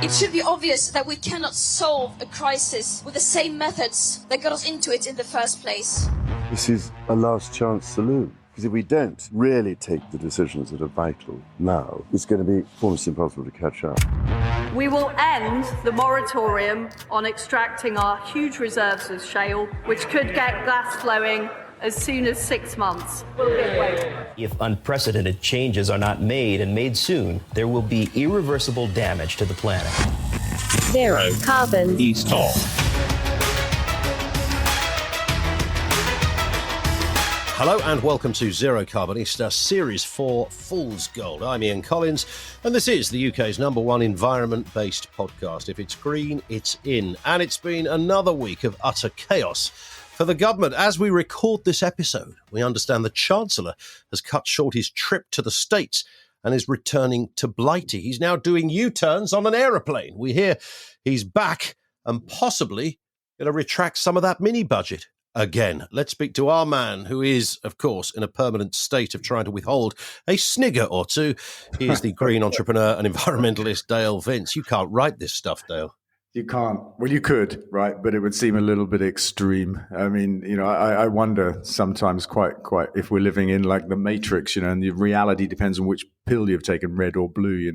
It should be obvious that we cannot solve a crisis with the same methods that got us into it in the first place. This is a last chance saloon. Because if we don't really take the decisions that are vital now, it's going to be almost impossible to catch up. We will end the moratorium on extracting our huge reserves of shale, which could get gas flowing as soon as 6 months. If unprecedented changes are not made and made soon, there will be irreversible damage to the planet. Zero carbon East Talk. Hello and welcome to Zero Carbonista, Series 4, Fool's Gold. I'm Ian Collins, and this is the UK's #1 environment-based podcast. If it's green, it's in. And it's been another week of utter chaos for the government. As we record this episode, we understand the Chancellor has cut short his trip to the States and is returning to Blighty. He's now doing U-turns on an aeroplane. We hear he's back and possibly going to retract some of that mini-budget. Again, let's speak to our man who is, of course, in a permanent state of trying to withhold a snigger or two. He is the green entrepreneur and environmentalist Dale Vince. You can't write this stuff, Dale. You can't. Well, you could, right? But it would seem a little bit extreme. I mean, I wonder sometimes quite if we're living in like the Matrix, and the reality depends on which pill you've taken, red or blue,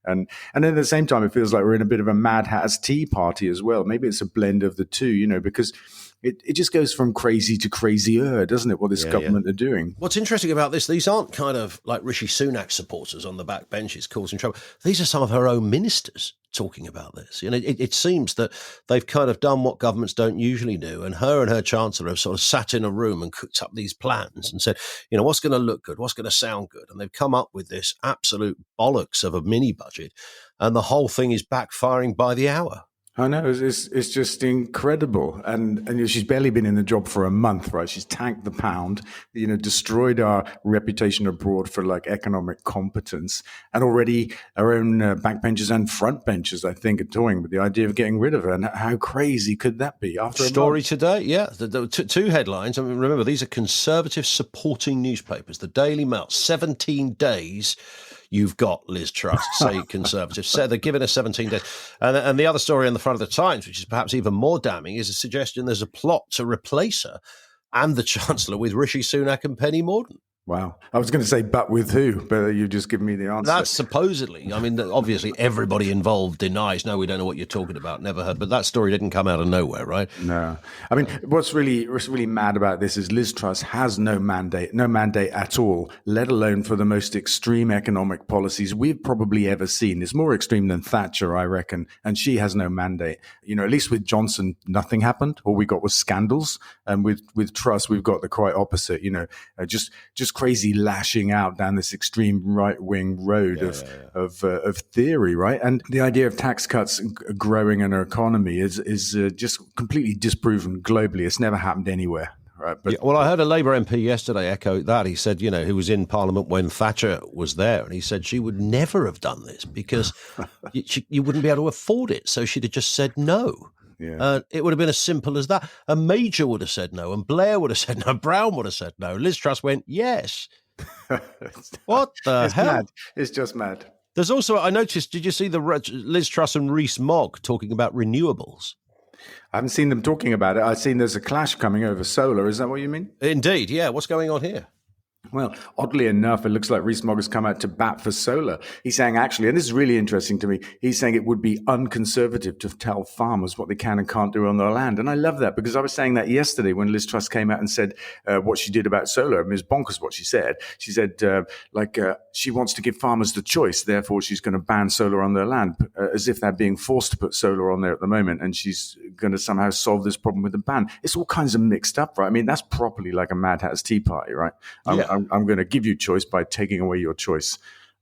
And then at the same time, it feels like we're in a bit of a Mad Hatter's Tea Party as well. Maybe it's a blend of the two, because it just goes from crazy to crazier, doesn't it, what this government are doing? What's interesting about this, these aren't kind of like Rishi Sunak supporters on the back benches causing trouble. These are some of her own ministers talking about this. It seems that they've kind of done what governments don't usually do, and her Chancellor have sort of sat in a room and cooked up these plans and said, what's going to look good, what's going to sound good, and they've come up with this absolute bollocks of a mini budget, and the whole thing is backfiring by the hour. I know, it's just incredible. And she's barely been in the job for a month, right? She's tanked the pound, destroyed our reputation abroad for like economic competence. And already our own backbenchers and frontbenchers, I think, are toying with the idea of getting rid of her. And how crazy could that be? After a story month? Today, yeah. The two headlines. I mean, remember, these are Conservative supporting newspapers. The Daily Mail, 17 days. You've got Liz Truss, say Conservatives. So they're giving her 17 days. And the other story on the front of the Times, which is perhaps even more damning, is a suggestion there's a plot to replace her and the Chancellor with Rishi Sunak and Penny Mordaunt. Wow. I was going to say, but with who? But you've just given me the answer. That's supposedly. I mean, obviously, everybody involved denies, no, we don't know what you're talking about, never heard. But that story didn't come out of nowhere, right? No. I mean, what's really mad about this is Liz Truss has no mandate at all, let alone for the most extreme economic policies we've probably ever seen. It's more extreme than Thatcher, I reckon. And she has no mandate. At least with Johnson, nothing happened. All we got was scandals. And with Truss, we've got the quite opposite, just crazy lashing out down this extreme right-wing road of theory, right? And the idea of tax cuts growing an economy is just completely disproven globally. It's never happened anywhere. Right, but, well, I heard a Labour MP yesterday echo that. He said, he was in Parliament when Thatcher was there, and he said she would never have done this because you wouldn't be able to afford it, so she'd have just said no. Yeah. It would have been as simple as that. And Major would have said no, and Blair would have said no, Brown would have said no. Liz Truss went, yes. What the hell? Mad. It's just mad. There's also, I noticed, did you see the Liz Truss and Rees Mogg talking about renewables? I haven't seen them talking about it. I've seen there's a clash coming over solar. Is that what you mean? Indeed, yeah. What's going on here? Well, oddly enough, it looks like Rees Mogg has come out to bat for solar. He's saying actually, and this is really interesting to me, he's saying it would be unconservative to tell farmers what they can and can't do on their land. And I love that because I was saying that yesterday when Liz Truss came out and said what she did about solar. I mean, it's bonkers what she said. She said she wants to give farmers the choice. Therefore, she's going to ban solar on their land as if they're being forced to put solar on there at the moment. And she's going to somehow solve this problem with a ban. It's all kinds of mixed up, right? I mean, that's properly like a Mad Hatter's Tea Party, right? I'm going to give you choice by taking away your choice.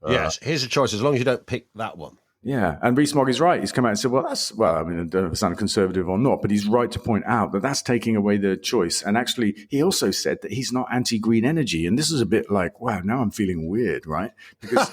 Yes, here's a choice as long as you don't pick that one. Yeah, and Rees Mogg is right. He's come out and said, I don't know if it's conservative or not, but he's right to point out that that's taking away the choice. And actually, he also said that he's not anti-green energy. And this is a bit like, wow, now I'm feeling weird, right? Because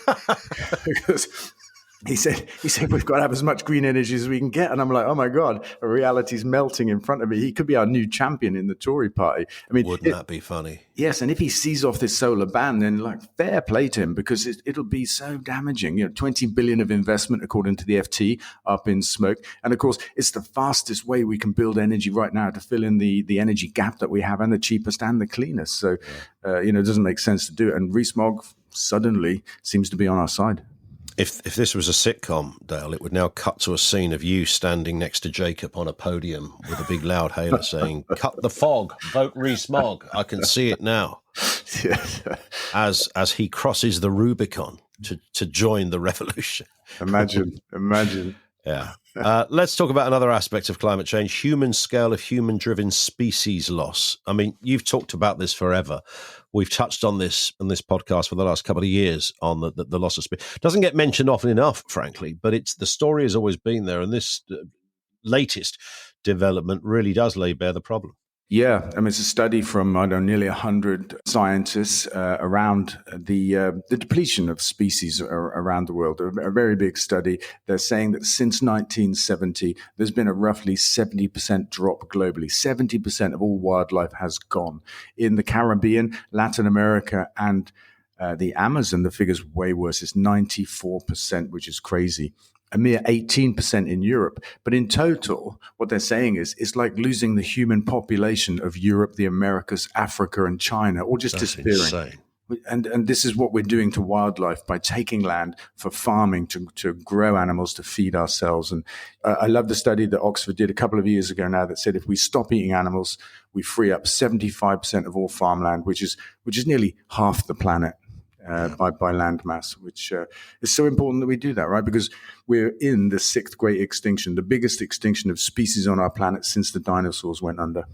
He said we've got to have as much green energy as we can get, and I'm like, oh my god, reality's melting in front of me. He could be our new champion in the Tory party. I mean, wouldn't that be funny? Yes, and if he sees off this solar ban, then like fair play to him, because it'll be so damaging. 20 billion of investment according to the FT up in smoke, and of course it's the fastest way we can build energy right now to fill in the energy gap that we have, and the cheapest and the cleanest. So it doesn't make sense to do it. And Rees Mogg suddenly seems to be on our side. If this was a sitcom, Dale, it would now cut to a scene of you standing next to Jacob on a podium with a big loud hailer saying, "Cut the fog, vote Rees Mogg." I can see it now. Yes. As he crosses the Rubicon to join the revolution. Imagine. Yeah. Let's talk about another aspect of climate change, human scale of human-driven species loss. I mean, you've talked about this forever. We've touched on this podcast for the last couple of years on the loss of species. Doesn't get mentioned often enough, frankly, but the story has always been there. And this latest development really does lay bare the problem. Yeah, I mean, it's a study from, nearly 100 scientists around the depletion of species around the world. A very big study. They're saying that since 1970, there's been a roughly 70% drop globally. 70% of all wildlife has gone. In the Caribbean, Latin America, and the Amazon, the figure's way worse. It's 94%, which is crazy. A mere 18% in Europe. But in total, what they're saying is it's like losing the human population of Europe, the Americas, Africa, and China, all just disappearing. Insane. And this is what we're doing to wildlife by taking land for farming, to grow animals, to feed ourselves. And I love the study that Oxford did a couple of years ago now that said if we stop eating animals, we free up 75% of all farmland, which is nearly half the planet. By land mass, which is so important that we do that, right? Because we're in the sixth great extinction, the biggest extinction of species on our planet since the dinosaurs went under.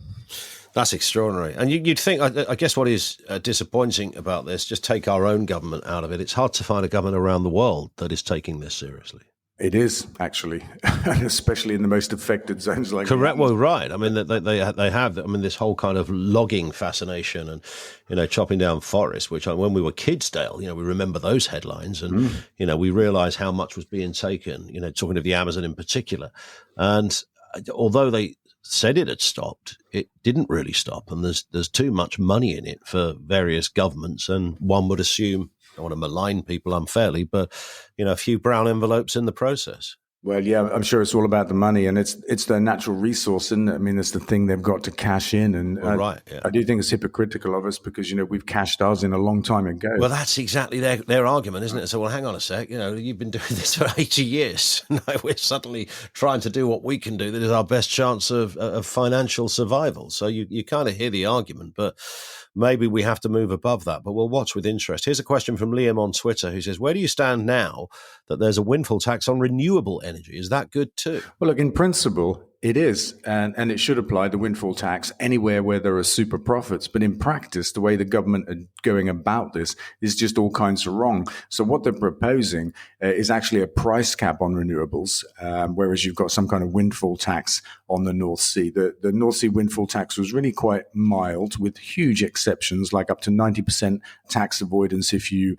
That's extraordinary. And you'd think, I guess what is disappointing about this, just take our own government out of it. It's hard to find a government around the world that is taking this seriously. It is, actually, especially in the most affected zones like correct. Well, right. I mean, they have. I mean, this whole kind of logging fascination and chopping down forests. Which when we were kids, Dale, we remember those headlines, and we realise how much was being taken. Talking of the Amazon in particular, and although they said it had stopped, it didn't really stop, and there's too much money in it for various governments, and one would assume. I don't want to malign people unfairly, but a few brown envelopes in the process. Well, yeah, I'm sure it's all about the money, and it's their natural resource, isn't it? I mean, it's the thing they've got to cash in, and right, yeah. I do think it's hypocritical of us because we've cashed ours in a long time ago. Well, that's exactly their argument, isn't it? So, well, hang on a sec, you've been doing this for 80 years. Now we're suddenly trying to do what we can do that is our best chance of financial survival. So you kind of hear the argument, but maybe we have to move above that, but we'll watch with interest. Here's a question from Liam on Twitter who says, where do you stand now that there's a windfall tax on renewable energy? Is that good too? Well, look, in principle, it is, and it should apply the windfall tax anywhere where there are super profits. But in practice, the way the government are going about this is just all kinds of wrong. So what they're proposing is actually a price cap on renewables, whereas you've got some kind of windfall tax on the North Sea. The North Sea windfall tax was really quite mild, with huge exceptions, like up to 90% tax avoidance if you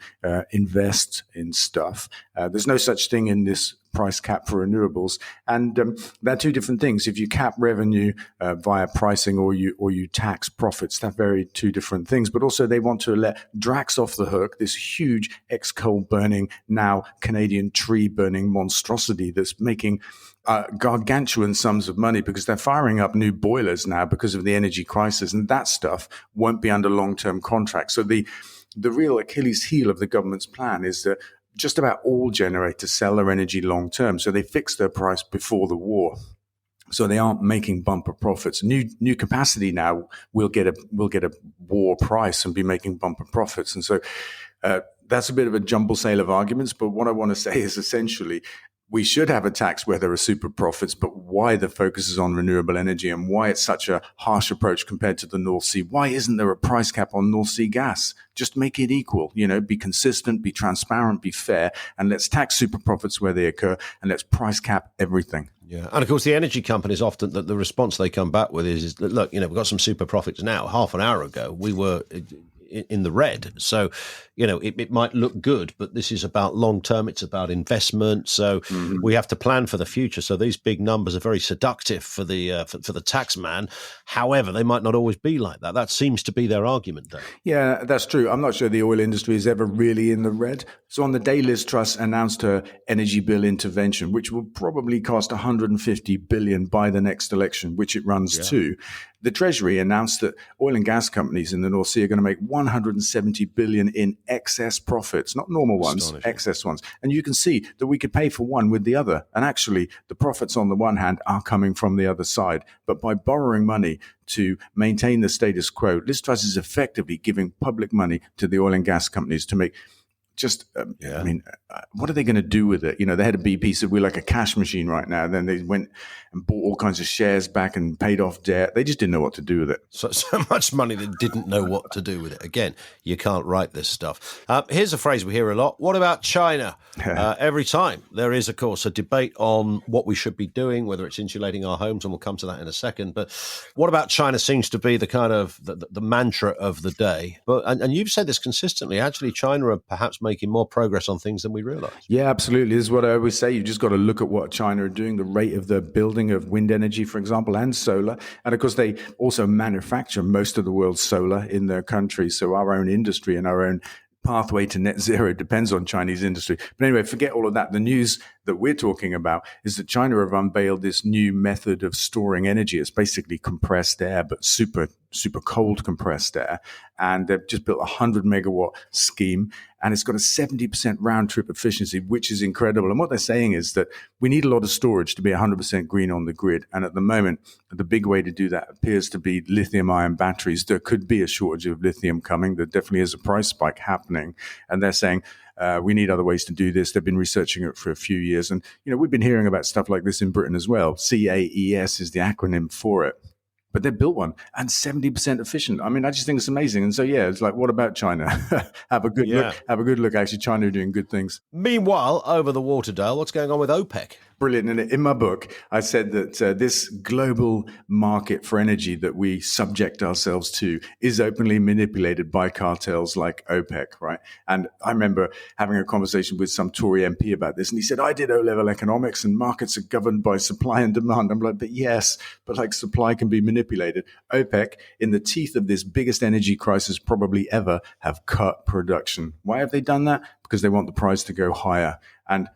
invest in stuff. There's no such thing in this price cap for renewables, and they're two different things. If you cap revenue via pricing or you tax profits, they're very two different things. But also they want to let Drax off the hook, this huge ex-coal burning, now Canadian tree burning monstrosity that's making gargantuan sums of money because they're firing up new boilers now because of the energy crisis, and that stuff won't be under long-term contracts. So the real Achilles heel of the government's plan is that just about all generators sell their energy long term. So they fix their price before the war. So they aren't making bumper profits. New capacity now will get a war price and be making bumper profits. And so that's a bit of a jumble sale of arguments. But what I want to say is essentially we should have a tax where there are super profits, but why the focus is on renewable energy and why it's such a harsh approach compared to the North Sea? Why isn't there a price cap on North Sea gas? Just make it equal, be consistent, be transparent, be fair, and let's tax super profits where they occur, and let's price cap everything. Yeah, and of course the energy companies often, the response they come back with is look, we've got some super profits now. Half an hour ago, we were in the red. So, it might look good, but this is about long term. It's about investment. So we have to plan for the future. So these big numbers are very seductive for the for the tax man. However, they might not always be like that. That seems to be their argument, though. Yeah, that's true. I'm not sure the oil industry is ever really in the red. So on the day, Liz Truss announced her energy bill intervention, which will probably cost 150 billion by the next election, which it runs to. The Treasury announced that oil and gas companies in the North Sea are going to make 170 billion in excess profits, not normal ones, excess ones. And you can see that we could pay for one with the other. And actually, the profits on the one hand are coming from the other side. But by borrowing money to maintain the status quo, Liz Truss is effectively giving public money to the oil and gas companies to make what are they going to do with it? They had a BP said we're like a cash machine right now. Then they went and bought all kinds of shares back and paid off debt. They just didn't know what to do with it. So much money they didn't know what to do with it. Again, you can't write this stuff. Here's a phrase we hear a lot. What about China? Every time there is, of course, a debate on what we should be doing, whether it's insulating our homes, and we'll come to that in a second. But what about China seems to be the kind of the mantra of the day. But and you've said this consistently. Actually, China are perhaps making more progress on things than we realise. Yeah, absolutely. This is what I always say. You've just got to look at what China are doing, the rate of the building of wind energy, for example, and solar. And of course, they also manufacture most of the world's solar in their country. So our own industry and our own pathway to net zero depends on Chinese industry. But anyway, forget all of that. The news that we're talking about is that China have unveiled this new method of storing energy. It's basically compressed air, but super cold compressed air. And they've just built a 100 megawatt scheme, and it's got a 70% round trip efficiency, which is incredible. And what they're saying is that we need a lot of storage to be 100% green on the grid. And at the moment, the big way to do that appears to be lithium ion batteries. There could be a shortage of lithium coming. There definitely is a price spike happening. And they're saying, we need other ways to do this. They've been researching it for a few years. And, we've been hearing about stuff like this in Britain as well. CAES is the acronym for it. But they built one and 70% efficient. I mean, I just think it's amazing. And so, it's like, what about China? Have a good look. Have a good look. Actually, China are doing good things. Meanwhile, over the water, Dale, what's going on with OPEC? Brilliant. And in my book, I said that this global market for energy that we subject ourselves to is openly manipulated by cartels like OPEC, right? And I remember having a conversation with some Tory MP about this, and he said, I did O-level economics and markets are governed by supply and demand. I'm like, but yes, but like supply can be manipulated. OPEC, in the teeth of this biggest energy crisis probably ever, have cut production. Why have they done that? Because they want the price to go higher. And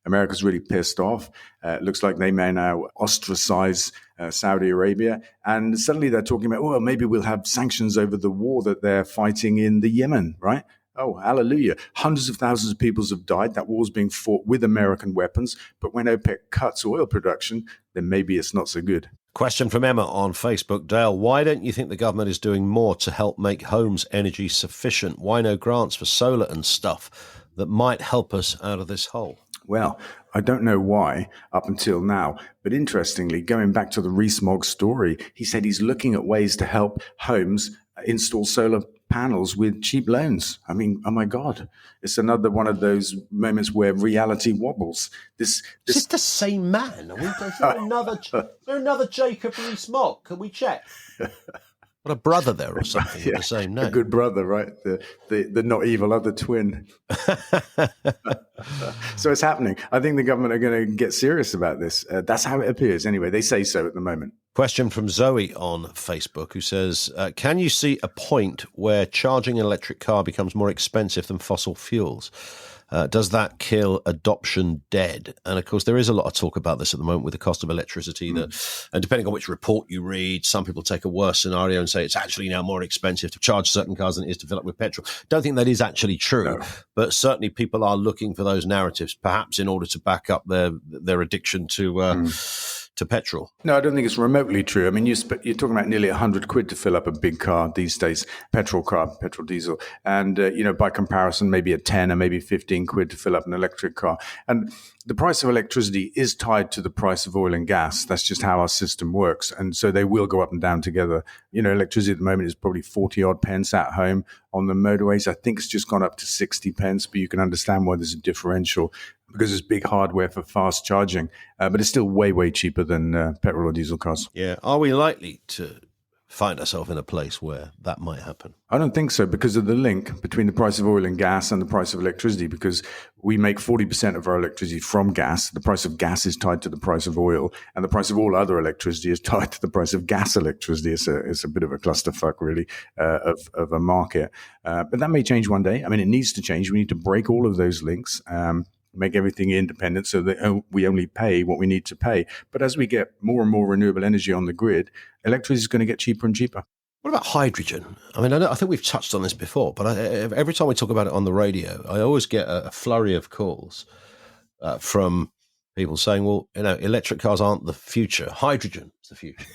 America's really pissed off. It looks like they may now ostracize Saudi Arabia. And suddenly they're talking about, well, maybe we'll have sanctions over the war that they're fighting in the Yemen, right? Oh, hallelujah. Hundreds of thousands of people have died. That war's being fought with American weapons. But when OPEC cuts oil production, then maybe it's not so good. Question from Emma on Facebook. Dale, why don't you think the government is doing more to help make homes energy sufficient? Why no grants for solar and stuff that might help us out of this hole? Well, I don't know why up until now, but interestingly, going back to the Rees Mogg story, he said he's looking at ways to help homes install solar panels with cheap loans. I mean, oh my God, it's another one of those moments where reality wobbles. Is this the same man? Is there another Jacob Rees Mogg? Can we check? Got a brother there or something with the same name. A good brother, right? The not evil other twin. So it's happening. I think the government are going to get serious about this. That's how it appears. Anyway, they say so at the moment. Question from Zoe on Facebook, who says, can you see a point where charging an electric car becomes more expensive than fossil fuels? Does that kill adoption dead? And of course, there is a lot of talk about this at the moment with the cost of electricity. And depending on which report you read, some people take a worse scenario and say it's actually now more expensive to charge certain cars than it is to fill up with petrol. Don't think that is actually true, no. But certainly people are looking for those narratives, perhaps in order to back up their addiction to petrol. No, I don't think it's remotely true. I mean, you're talking about nearly 100 quid to fill up a big car these days, petrol diesel. And, by comparison, maybe a 10 or maybe 15 quid to fill up an electric car. And the price of electricity is tied to the price of oil and gas. That's just how our system works. And so they will go up and down together. Electricity at the moment is probably 40 odd pence at home. On the motorways, I think it's just gone up to 60 pence, but you can understand why there's a differential because it's big hardware for fast charging. But it's still way, way cheaper than petrol or diesel cars. Yeah. Are we likely to find ourselves in a place where that might happen? I don't think so, because of the link between the price of oil and gas and the price of electricity, because we make 40% of our electricity from gas. The price of gas is tied to the price of oil, and the price of all other electricity is tied to the price of gas electricity. It's a bit of a clusterfuck, really, of a market. But that may change one day. I mean, it needs to change. We need to break all of those links, make everything independent so that we only pay what we need to pay. But as we get more and more renewable energy on the grid, electricity is going to get cheaper and cheaper. What about hydrogen? I mean, I think we've touched on this before, but every time we talk about it on the radio, I always get a flurry of calls from people saying, well, electric cars aren't the future. Hydrogen is the future.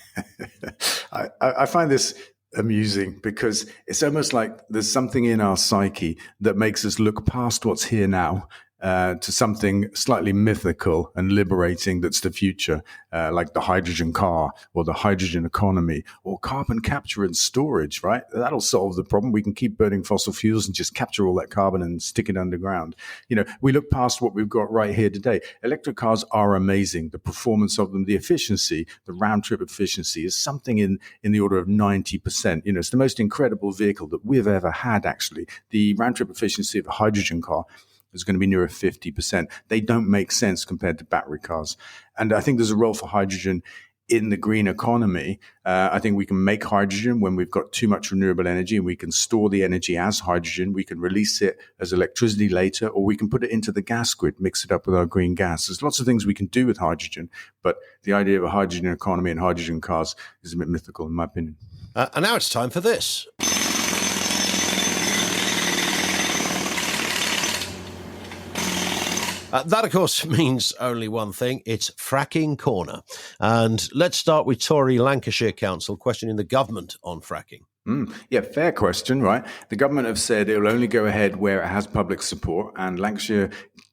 I find this amusing because it's almost like there's something in our psyche that makes us look past what's here now to something slightly mythical and liberating that's the future, like the hydrogen car or the hydrogen economy or carbon capture and storage, right? That'll solve the problem. We can keep burning fossil fuels and just capture all that carbon and stick it underground. We look past what we've got right here today. Electric cars are amazing. The performance of them, the efficiency, the round trip efficiency is something in the order of 90%. It's the most incredible vehicle that we've ever had, actually. The round trip efficiency of a hydrogen car is going to be nearer 50%. They don't make sense compared to battery cars. And I think there's a role for hydrogen in the green economy. I think we can make hydrogen when we've got too much renewable energy, and we can store the energy as hydrogen. We can release it as electricity later, or we can put it into the gas grid, mix it up with our green gas. There's lots of things we can do with hydrogen, but the idea of a hydrogen economy and hydrogen cars is a bit mythical, in my opinion. And now it's time for this. That, of course, means only one thing. It's Fracking Corner. And let's start with Tory Lancashire Council questioning the government on fracking. Yeah, fair question, right? The government have said it will only go ahead where it has public support. And Lancashire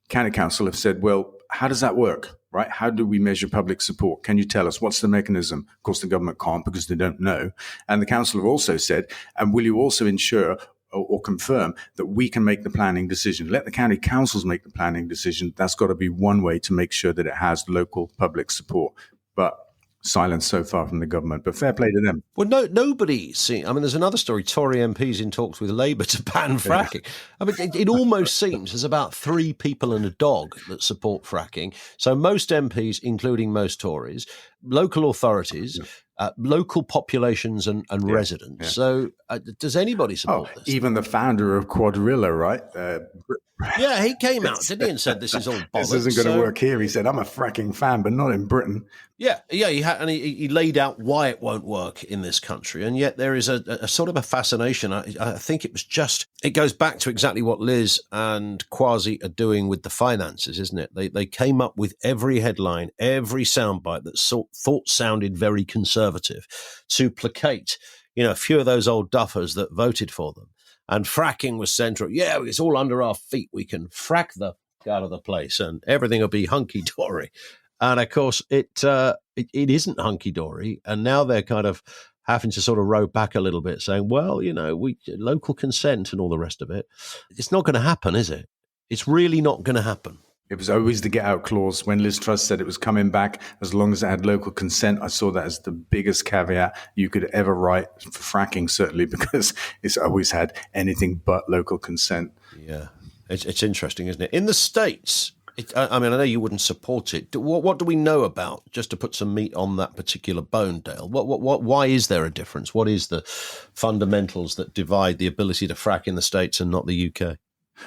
County Council have said, well, how does that work, right? How do we measure public support? Can you tell us? What's the mechanism? Of course, the government can't because they don't know. And the council have also said, and will you also ensure or confirm that we can make the planning decision? Let the county councils make the planning decision. That's got to be one way to make sure that it has local public support. But silence so far from the government, but fair play to them. Well, nobody see. I mean, there's another story. Tory MPs in talks with Labour to ban fracking. I mean, it almost seems there's about 3 people and a dog that support fracking. So most MPs, including most Tories, local authorities, local populations and residents. Yeah. So does anybody support this? Even the founder of Quadrilla, right? Yeah, he came out, didn't he, and said this is all bollocks. This isn't going to work here. He said, I'm a fracking fan, but not in Britain. Yeah, he laid out why it won't work in this country. And yet there is a sort of a fascination. I think it goes back to exactly what Liz and Kwasi are doing with the finances, isn't it? They came up with every headline, every soundbite that thought sounded very conservative to placate, a few of those old duffers that voted for them. And fracking was central. Yeah, it's all under our feet. We can frack the out of the place and everything will be hunky-dory. And, of course, it isn't hunky-dory. And now they're kind of having to sort of row back a little bit, saying, well, local consent and all the rest of it. It's not going to happen, is it? It's really not going to happen. It was always the get-out clause. When Liz Truss said it was coming back, as long as it had local consent, I saw that as the biggest caveat you could ever write for fracking, certainly, because it's always had anything but local consent. Yeah, it's interesting, isn't it? In the States, I know you wouldn't support it. What do we know about, just to put some meat on that particular bone, Dale? Why is there a difference? What is the fundamentals that divide the ability to frack in the States and not the UK?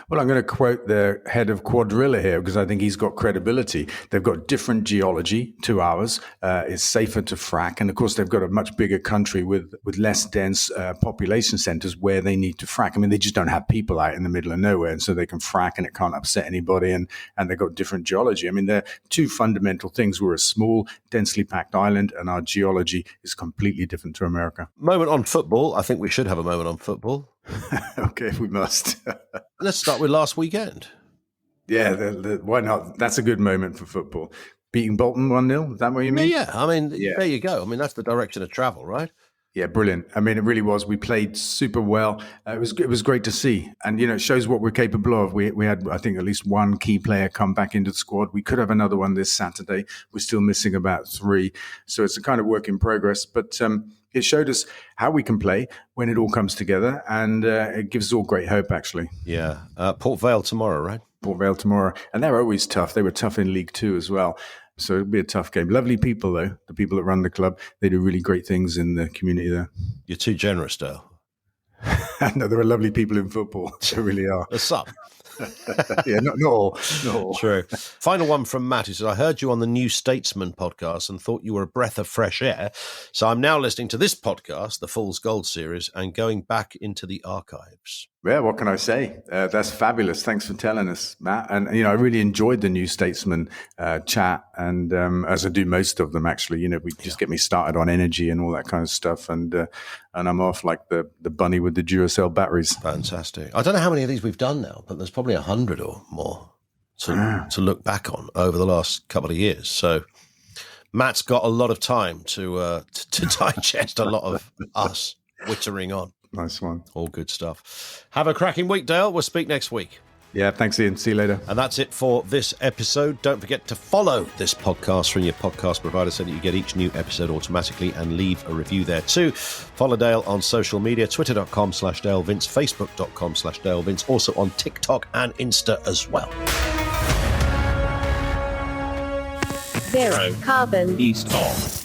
Well, I'm going to quote the head of Quadrilla here because I think he's got credibility. They've got different geology to ours. It's safer to frack. And, of course, they've got a much bigger country with less dense population centers where they need to frack. I mean, they just don't have people out in the middle of nowhere, and so they can frack and it can't upset anybody, and they've got different geology. I mean, they're two fundamental things. We're a small, densely packed island, and our geology is completely different to America. Moment on football. I think we should have a moment on football. Okay, we must. Let's start with last weekend. Yeah, why not? That's a good moment for football. Beating Bolton 1-0, is that what you mean? Yeah, I mean, There you go. I mean, that's the direction of travel, right? Yeah, brilliant. I mean, it really was. We played super well. It was great to see. And, it shows what we're capable of. We had, I think, at least one key player come back into the squad. We could have another one this Saturday. We're still missing about 3. So it's a kind of work in progress. But it showed us how we can play when it all comes together, and it gives us all great hope, actually. Yeah. Port Vale tomorrow, right? Port Vale tomorrow. And they're always tough. They were tough in League Two as well. So it'll be a tough game. Lovely people, though. The people that run the club, they do really great things in the community there. You're too generous, Dale. No, there are lovely people in football. There really are. There's some. Yeah, not all. Not all. True. Final one from Matt, who says, I heard you on the New Statesman podcast and thought you were a breath of fresh air. So I'm now listening to this podcast, the Fool's Gold series, and going back into the archives. Yeah, what can I say? That's fabulous. Thanks for telling us, Matt. And, I really enjoyed the New Statesman chat. And as I do most of them, actually, we just get me started on energy and all that kind of stuff. And I'm off like the bunny with the Duracell batteries. Fantastic. I don't know how many of these we've done now, but there's probably 100 or more to look back on over the last couple of years. So Matt's got a lot of time to digest a lot of us wittering on. Nice one. All good stuff. Have a cracking week, Dale. We'll speak next week. Yeah, thanks, Ian. See you later. And that's it for this episode. Don't forget to follow this podcast from your podcast provider so that you get each new episode automatically, and leave a review there too. Follow Dale on social media, twitter.com/DaleVince, facebook.com/DaleVince, also on TikTok and Insta as well. Zero carbon. East off.